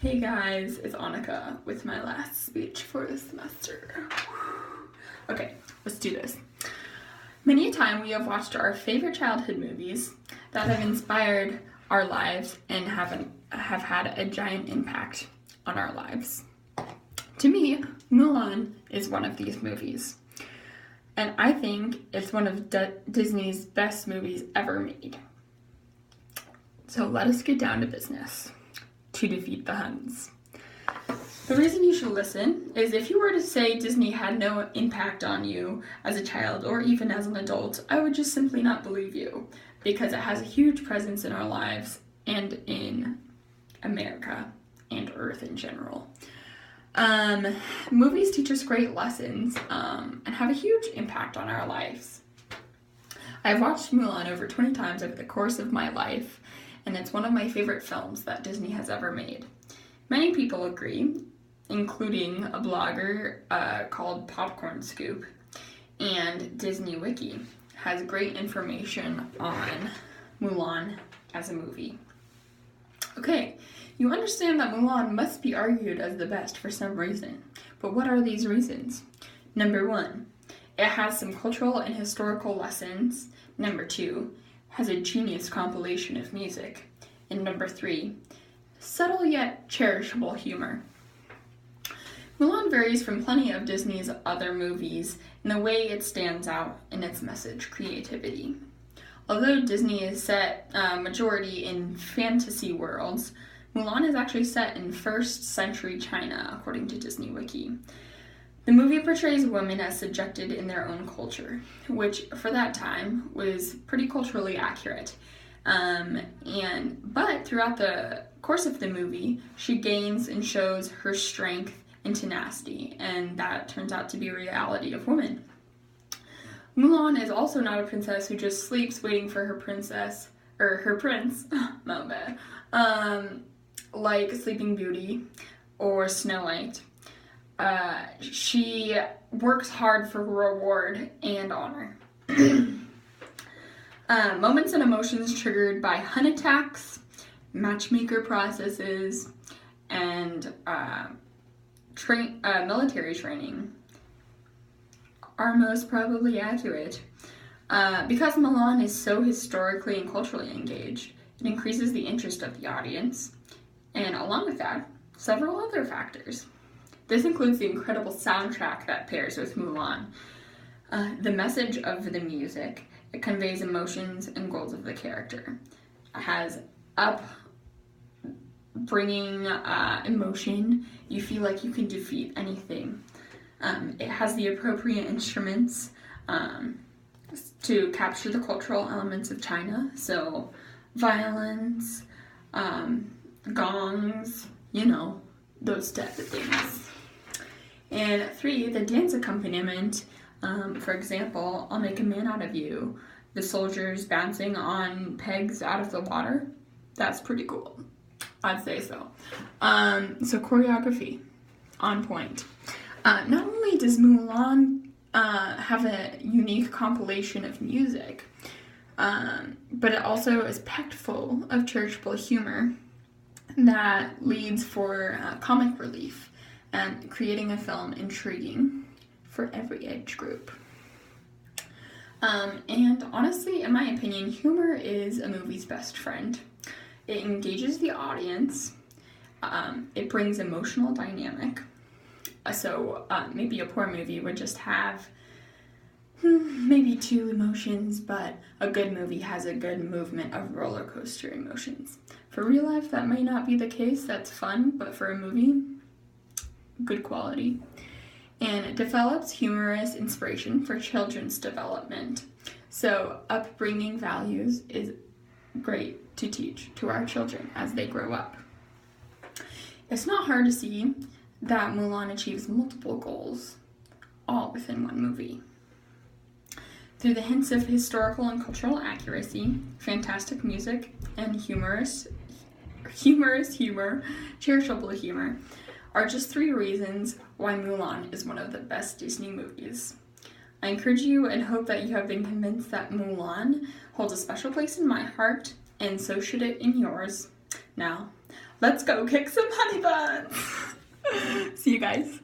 Hey guys, it's Annika with my last speech for the semester. Okay, let's do this. Many a time we have watched our favorite childhood movies that have inspired our lives and have had a giant impact on our lives. To me, Mulan is one of these movies. And I think it's one of Disney's best movies ever made. So let us get down to business. To defeat the Huns. The reason you should listen is if you were to say Disney had no impact on you as a child or even as an adult, I would just simply not believe you because it has a huge presence in our lives and in America and Earth in general. Movies teach us great lessons and have a huge impact on our lives. I've watched Mulan over 20 times over the course of my life, and it's one of my favorite films that Disney has ever made. Many people agree, including a blogger called Popcorn Scoop, and Disney Wiki has great information on Mulan as a movie. Okay, you understand that Mulan must be argued as the best for some reason, but what are these reasons? Number 1, it has some cultural and historical lessons. Number 2, has a genius compilation of music. And number 3, subtle yet cherishable humor. Mulan varies from plenty of Disney's other movies in the way it stands out in its message creativity. Although Disney is set majority in fantasy worlds, Mulan is actually set in 1st century China, according to Disney Wiki. The movie portrays women as subjected in their own culture, which for that time was pretty culturally accurate. But throughout the course of the movie, she gains and shows her strength and tenacity, and that turns out to be a reality of women. Mulan is also not a princess who just sleeps waiting for her prince, not bad, like Sleeping Beauty or Snow White. She works hard for reward and honor. Moments and emotions triggered by Hun attacks, matchmaker processes, and military training are most probably accurate. Because Mulan is so historically and culturally engaged, it increases the interest of the audience, and along with that, several other factors. This includes the incredible soundtrack that pairs with Mulan, the message of the music. It conveys emotions and goals of the character. It has upbringing emotion. You feel like you can defeat anything. It has the appropriate instruments to capture the cultural elements of China. So violins, gongs, those type of things. And 3, the dance accompaniment. For example, I'll Make a Man Out of You. The soldiers bouncing on pegs out of the water. That's pretty cool. I'd say so. So choreography, on point. Not only does Mulan have a unique compilation of music, but it also is packed full of charitable humor that leads for comic relief and creating a film intriguing for every age group. And honestly, in my opinion, humor is a movie's best friend. It engages the audience. It brings emotional dynamic. So maybe a poor movie would just have maybe 2 emotions, but a good movie has a good movement of roller coaster emotions. For real life, that may not be the case. That's fun, but for a movie, good quality. And it develops humorous inspiration for children's development. So upbringing values is great to teach to our children as they grow up. It's not hard to see that Mulan achieves multiple goals, all within one movie. Through the hints of historical and cultural accuracy, fantastic music, and humorous humor, charitable humor, are just 3 reasons why Mulan is one of the best Disney movies. I encourage you and hope that you have been convinced that Mulan holds a special place in my heart, and so should it in yours. Now, Let's go kick some honey buns. See you guys.